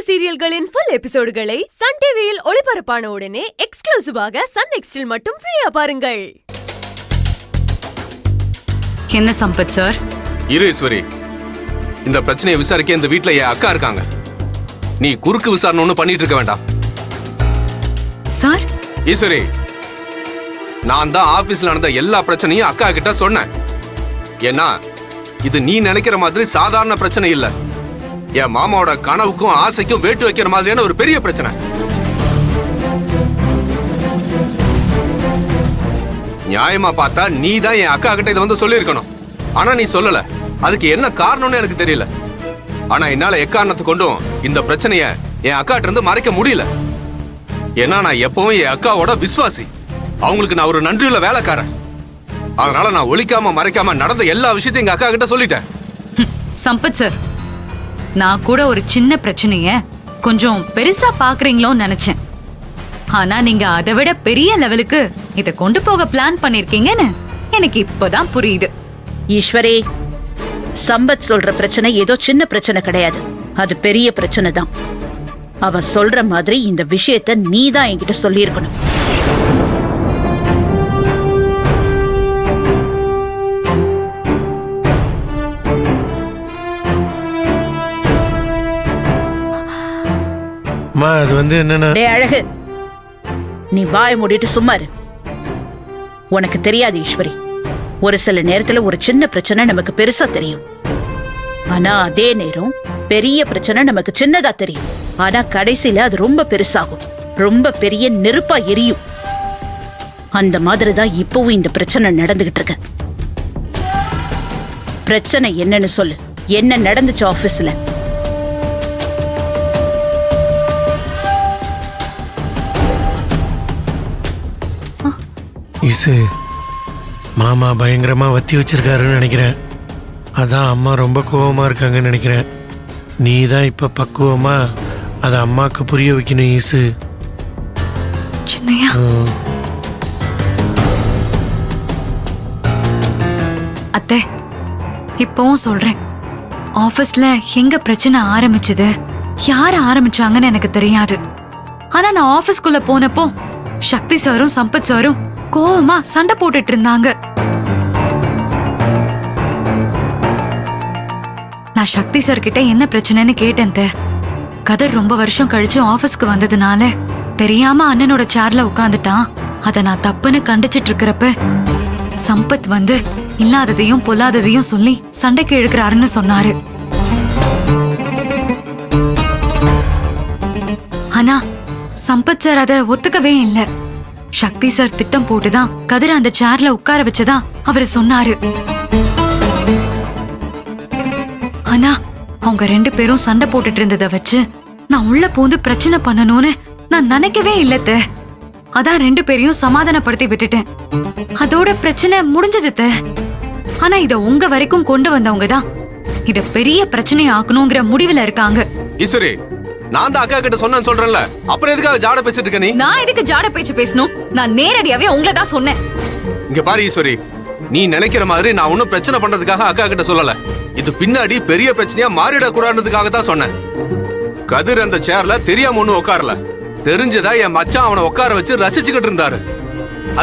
சீரியல்களின் full எபிசோடுகளை Sun டிவியில் ஒளிபரப்பான உடனே எக்ஸ்க்ளூசிவாக சன் நெக்ஸ்டில் மட்டும் ஃப்ரீயா பாருங்கள். என்ன சம்பத் சார்? ஈஸ்வரி, இந்த பிரச்சனையை விசாரிக்க இந்த வீட்ல என் அக்கா இருக்காங்க. நீ குறுக்கு விசாரணை ஒண்ணு பண்ணிட்டு இருக்க வேண்டாம். சார் ஈஸ்வரி, நான் தான் ஆபீஸ்ல நடந்த எல்லா பிரச்சனையும் அக்கா கிட்ட சொன்னேன். ஏன்னா இது நீ நினைக்கிற மாதிரி சாதாரண பிரச்சனை இல்ல. என் மாமாவோட கனவுக்கும் ஆசைக்கும் வேட்டு வைக்கிற மாதிரியான ஒரு பெரிய பிரச்சனை. நியாயமா பார்த்தா நீ தான் என் அக்கா கிட்ட இதை வந்து சொல்லியிருக்கணும். ஆனா நீ சொல்லல. அதுக்கு என்ன காரணம்னு எனக்கு தெரியல. ஆனா என்னால எக்காரணத்தை கொண்டும் இந்த பிரச்சனைய என் அக்காட்ட இருந்து மறைக்க முடியல. ஏன்னா நான் எப்பவும் என் அக்காவோட விசுவாசி. அவங்களுக்கு நான் ஒரு நன்றியுள்ள வேலைக்காரன். அதனால நான் ஒளிக்காம மறைக்காம நடந்த எல்லா விஷயத்தையும் எங்க அக்கா கிட்ட சொல்லிட்டேன். சம்பத் சார், நான் கூட ஒரு சின்ன பிரச்சனைய கொஞ்சம் பெருசா பாக்குறீங்களோன்னு நினைச்சேன். ஆனா நீங்க அதை விட பெரிய லெவலுக்கு இத கொண்டு போக பிளான் பண்ணிருக்கீங்கன்னு எனக்கு இப்பதான் புரியுது. ஈஸ்வரி, சம்பத் சொல்ற பிரச்சனை ஏதோ சின்ன பிரச்சனை கிடையாது, அது பெரிய பிரச்சனை தான். அவன் சொல்ற மாதிரி இந்த விஷயத்த நீ தான் என்கிட்ட சொல்லியிருக்கணும். அது வந்து என்னன்னா, அழகு, நீ வாய மூடிட்டு சும்மா இரு. உனக்கு தெரியாது ஈஸ்வரி, ஒரு சில நேரத்துல ஒரு சின்ன பிரச்சனை நமக்கு பெருசா தெரியும். ஆனா அதே நேரம் பெரிய பிரச்சனை நமக்கு சின்னதா தெரியும். ஆனா கடைசியில அது ரொம்ப பெருசாகும், ரொம்ப பெரிய நெருப்பா எரியும். அந்த மாதிரிதான் இப்பவும் இந்த பிரச்சனை நடந்துகிட்டு இருக்கு. பிரச்சனை என்னன்னு சொல்லு. என்ன நடந்துச்சு ஆபீஸ்ல? இசு மாமா பயங்கரமா வத்தி வச்சிருக்காருன்னு நினைக்கிறேன். அதான் அம்மா ரொம்ப கோவமா இருக்காங்கன்னு நினைக்கிறேன். நீ தான் இப்ப பக்குவமா அதை அம்மாக்கு புரிய வைக்கணும் ஈசு. சின்னையா, அத்தை இப்பவும் சொல்றேன், ஆபீஸ்ல எங்க பிரச்சனை ஆரம்பிச்சது, யார் ஆரம்பிச்சாங்கன்னு எனக்கு தெரியாது. ஆனா நான் ஆபீஸ்க்குள்ள போனப்போ சக்தி சாரும் சம்பத் சாரும் கோவமா சண்டை போட்டுட்டு இருந்தாங்க. நான் சக்தி சார் கிட்ட என்ன பிரச்சனைன்னு கேட்டேன். கதர் ரொம்ப வருஷம் கழிச்சு ஆபீஸ்க்கு வந்ததுனால தெரியாம அண்ணனோட சேர்ல உட்காந்துட்டான். அத நான் தப்புன்னு கண்டிச்சிட்டு இருக்கிறப்ப சம்பத் வந்து இல்லாததையும் பொல்லாததையும் சொல்லி சண்டைக்கு இழுக்கிறாருன்னு சொன்னாரு. ஆனா சம்பத் சார் அத ஒத்துக்கவே இல்லை. சக்தி சார் திட்டம் போட்டுதான் கதிர அந்த சேர்ல உட்கார வச்சதா அவரு சொன்னாரு. ஆனா அவங்க ரெண்டு பேரும் சண்டை போட்டுட்டு இருந்ததை வச்சு நான் உள்ள பூந்து பிரச்சனை பண்ணணும்னு நான் நினைக்கவே இல்லத்த. அதான் ரெண்டு பேரையும் சமாதானப்படுத்தி விட்டுட்டேன். அதோட பிரச்சனை முடிஞ்சது. ஆனா இத உங்க வரைக்கும் கொண்டு வந்தவங்க தான் இத பெரிய பிரச்சனையை ஆக்கணுங்கிற முடிவுல இருக்காங்க. ஈஸ்வரி, நான் தான் அக்கா கிட்ட சொன்னேன்னு சொல்றேன்ல, அப்புறம் எதுக்காக ஜாட பேசிட்டு இருக்க நீ? நான் எதுக்கு ஜாட பேச்சு பேசணும்? நான் நேரடியாவே உங்களை தான் சொன்னேன். இங்க பாரு ஈஸ்வரி, நீ நினைக்கிற மாதிரி நான் ஒன்னும் பிரச்சனை பண்றதுக்காக அக்கா கிட்ட சொல்லல. இது பின்னாடி பெரிய பிரச்சனையா மாறிடக்கூடாதுக்காக தான் சொன்னேன். கதிர் அந்த சேர்ல தெரியாம ஒண்ணு உட்காரல, தெரிஞ்சதா என் மச்சான் அவனை உட்கார வச்சு ரசிச்சுக்கிட்டு இருந்தாரு.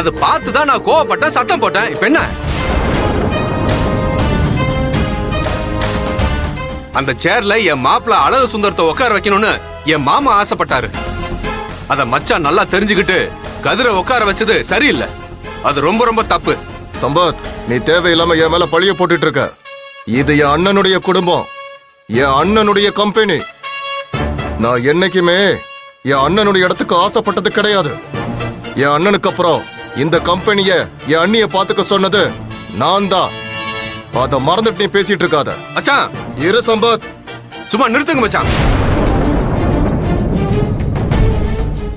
அதை பார்த்துதான் நான் கோவப்பட்ட சத்தம் போட்டேன். இப்ப என்ன? அந்த சேர்ல என் மாப்பிள்ள அழகு சுந்தரத்தை உட்கார வைக்கணும்னு என் மாமா ஆசைப்பட்டாரு. அத மச்சான் நல்லா தெரிஞ்சுக்கிட்டு கதிரை உட்கார வச்சது சரியில்லை. அது ரொம்ப ரொம்ப தப்பு. சம்பத், நீ தேவையில்லாம என் மேல பழிய போட்டுட்டு இருக்க. இது என் அண்ணனுடைய குடும்பம், என் அண்ணனுடைய கம்பெனி. நான் என்னைக்குமே என் அண்ணனுடைய இடத்துக்கு ஆசைப்பட்டது கிடையாது. என் அண்ணனுக்கு அப்புறம் இந்த கம்பெனிய என் அண்ணிய பாத்துக்க சொன்னது நான் தான். அத மறந்துட்டு நீ பேசிட்டு இருக்காத. மச்சான் இரு சம்பத், சும்மா நிறுத்துங்க மச்சான்.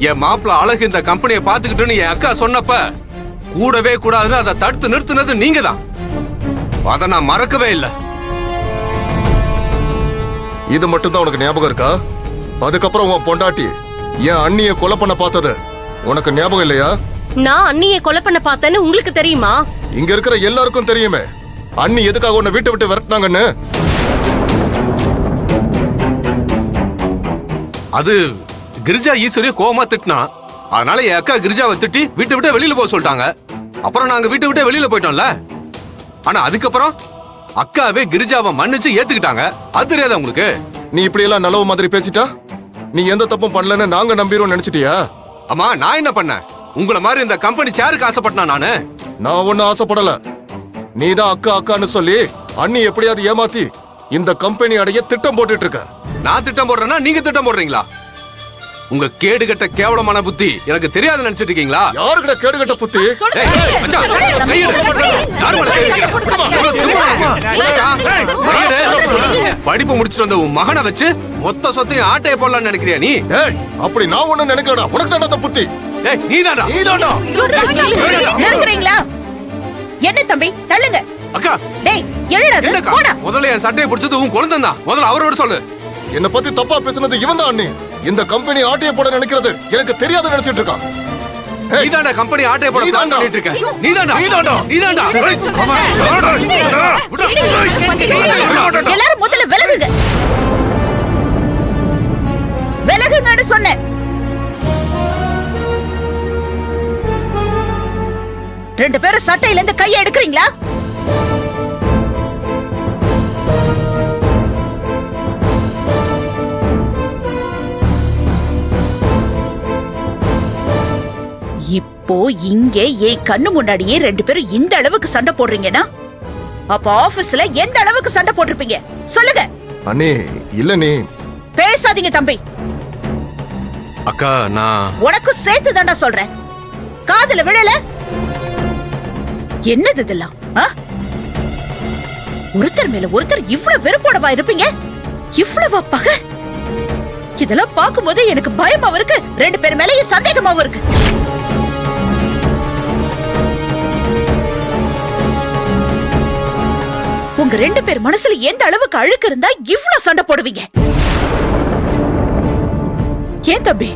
என் மாப்பிள்ள அழகு இந்த கம்பெனியை பாத்துக்கிட்டுன்னு என் அக்கா சொன்னப்ப கூடவே கூடாதுன்னு அதை தடுத்து நிறுத்தினது நீங்க தான். அதை நான் மறக்கவே இல்லை. இது மட்டும் தான் உனக்கு ஞாபகம் இருக்கா? அதுக்கப்புறம் உன் பொண்டாட்டி என் அண்ணிய கொலை பண்ண பார்த்தது உனக்கு ஞாபகம் இல்லையா? நான் அண்ணியை கொலை பண்ண பார்த்தேன்னு உங்களுக்கு தெரியுமா? இங்க இருக்கிற எல்லாருக்கும் தெரியுமே அண்ணி எதுக்காக உன்னை வீட்டை விட்டு விரட்டினாங்கன்னு. அது கிரிஜா ஈஸ்வரிய கோவமா திட்டினா, அதனால என் அக்கா கிரிஜாவை திட்டி வீட்டை விட்டு வெளியில போக சொல்லிட்டாங்க. அப்புறம் நாங்க வீட்டை விட்டு வெளியில போயிட்டோம்ல. ஆனா அதுக்கப்புறம் அக்காவே கிரிஜாவை மன்னிச்சு ஏத்துக்கிட்டாங்க. அது தெரியாதா உங்களுக்கு? நீ இப்படி எல்லாம் நல்லவ மாதிரி பேசிட்டா நீ எந்த தப்பும் பண்ணலன்னு நாங்க நம்பிரோம் நினைச்சிட்டியா? அம்மா, நான் என்ன பண்ணேன்? உங்களை மாதிரி இந்த கம்பெனி சேருக்கு ஆசைப்பட்டனா நானு? நான் ஒன்னும் ஆசைப்படல. நீதான் அக்கா அக்கான்னு சொல்லி அண்ணி எப்படியாவது ஏமாத்தி இந்த கம்பெனி அடைய திட்டம் போட்டுட்டு இருக்க. நான் திட்டம் போடுறேன்னா நீங்க திட்டம் போடுறீங்களா? உங்க கேடுகட்ட கேவலமான புத்தி எனக்கு தெரியாது நினைச்சிட்டு இருக்கீங்களா? யாருக்கிட்ட கேடுகட்ட புத்தி? ஏய், மச்சான், கை எடுக்க. யாரு மேல கை வைக்கிற? இவ்வளவு திமிரா? மச்சான், கை எடு. படிப்பு முடிச்சிட்டு வந்த உன் மகனை வச்சு மொத்த சொத்தையும் ஆட்டைய போடலாம்னு நினைக்கிறியா நீ? ஏய், அப்படி நான் ஒண்ணு நினைக்கலடா. உனக்கு தான்டா அந்த புத்தி. ஏய், நீதான்டா. நிறுத்துறீங்களா? என்ன தம்பி, தள்ளுங்க. அக்கா, டேய், எழுடாத, என்னக்கா? போடா. முதல்ல என் சட்டையை பிடிச்சது உன் குழந்தை தான். முதல்ல அவரோட சொல்லு. என்ன பத்தி தப்பா பேசுனது இவன் தான் அண்ணி. இந்த கம்பெனி ஆட்டைய போட நினைக்கிறது எனக்கு தெரியாத நினைச்சிட்டு இருக்கான். ஏய், நீதான்டா கம்பெனி ஆட்டைய போட நீதான்டா. பண்ணிட்டு இருக்க. நீதான்டா. நீதான்டா. எல்லாரும் முதல்ல விலகுங்க. விலகுங்கன்னு சொன்னேன். ரெண்டு பேரும் சட்டையில இருந்து கையை எடுக்கிறீங்களா? இப்போ இங்கே என் கண்ணு முன்னாடியே ரெண்டு பேரும் இந்த அளவுக்கு சண்டை போடுறீங்கன்னா அப்ப ஆபீஸ்ல எந்த அளவுக்கு சண்டை போட்டிருப்பீங்க சொல்லுங்க. அண்ணி இல்ல நீ பேசாதீங்க தம்பி. அக்கா, நான் உனக்கு சேர்த்து தாண்டா சொல்றேன். காதுல விழல? என்னது இதெல்லாம்? ஆ? ஒருத்தர் மேல ஒருத்தர் இவ்வளவு வெறுப்போடவா இருப்பீங்க? இவ்வளவா பகை? இதெல்லாம் பார்க்கும்போது எனக்கு பயமாவும் இருக்கு, ரெண்டு பேர் மேலயும் சந்தேகமாவும் இருக்கு. உங்க ரெண்டு பேர் மனசுல எந்த அளவுக்கு அழுக்கு இருந்தா இவ்வளவு சண்டை போடுவீங்க? ஏன் தம்பி,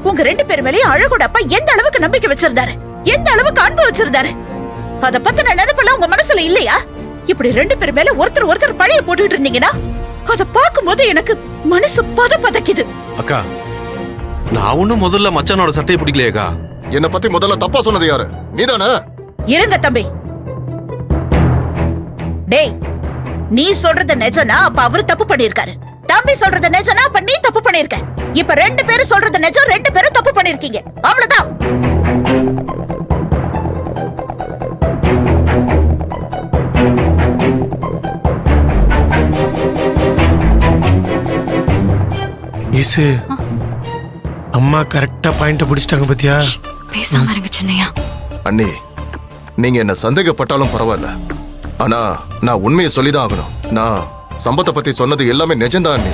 உங்க ரெண்டு பேர் மேலயும் அழகோட அப்பா எந்த அளவுக்கு நம்பிக்கை வச்சிருந்தாரு, எந்த அளவுக்கு அன்பு வச்சிருந்தாரு, அத பத்தின நினைப்பெல்லாம் உங்க மனசுல இல்லையா? இப்படி ரெண்டு பேர் மேல ஒருத்தர் ஒருத்தர் பழைய போட்டுட்டு இருந்தீங்கன்னா அத பாக்கும்போது எனக்கு மனசு பதக்குது. அக்கா, நான் ஒண்ணும் முதல்ல மச்சானோட சட்டையை பிடிக்கலையேக்கா. என்ன பத்தி முதல்ல தப்பா சொன்னது யாரு? நீதானே? இருங்க தம்பி. டேய், நீ சொல்றது நிஜம்னா அப்ப அவரு தப்பு பண்ணிருக்காரு. தம்பி சொல்றது நிஜம்னா அப்ப நீ தப்பு பண்ணிருக்க. இப்ப ரெண்டு பேரும் சொல்றது நிஜம், ரெண்டு பேரும் தப்பு பண்ணிருக்கீங்க. அவ்வளவுதான். ஈசு, அம்மா கரெக்டா பாயிண்ட பிடிச்சிட்டாங்க பத்தியா? பேசாம இருங்க சின்னையா. அண்ணி, நீங்க என்ன சந்தேகப்பட்டாலும் பரவாயில்ல. ஆனா நான் உண்மையை சொல்லிதான் ஆகணும். நான் சம்பத்தை பத்தி சொன்னது எல்லாமே நிஜம்தான் அண்ணி.